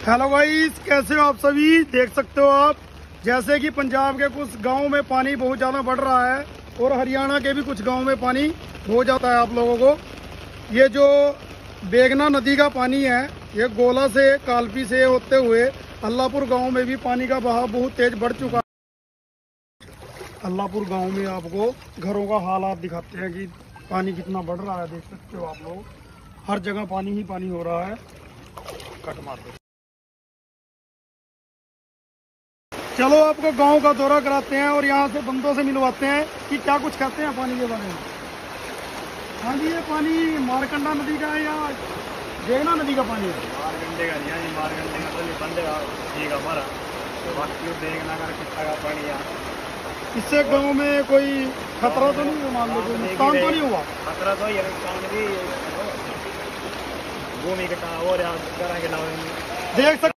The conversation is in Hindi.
हेलो गाइस, कैसे हो आप सभी। देख सकते हो आप जैसे कि पंजाब के कुछ गांव में पानी बहुत ज़्यादा बढ़ रहा है और हरियाणा के भी कुछ गांव में पानी हो जाता है। आप लोगों को ये जो बेगना नदी का पानी है, ये गोला से कालपी से होते हुए अल्लाहपुर गांव में भी पानी का बहाव बहुत तेज बढ़ चुका है। अल्लाहपुर गांव में आपको घरों का हालात दिखाते हैं कि पानी कितना बढ़ रहा है। देख सकते हो आप लोग, हर जगह पानी ही पानी हो रहा है। कट मार दो। चलो आपको गांव का दौरा कराते हैं और यहाँ से बंदों से मिलवाते हैं कि क्या कुछ कहते हैं पानी के बारे में। हाँ जी, ये पानी मारकंडा नदी का है या बेगना नदी का पानी है? मारकंडे का नहीं है, मारकंडे का तो नहीं बंदेगा ठीक हमारा तो बाकी बेगना का कितना का पानी है। इससे गांव में कोई खतरा तो नहीं है? मान लो कोई नुकसान तो नहीं हुआ? खतरा तो ये नुकसान भी भूमि के हो रहा है। देख सकते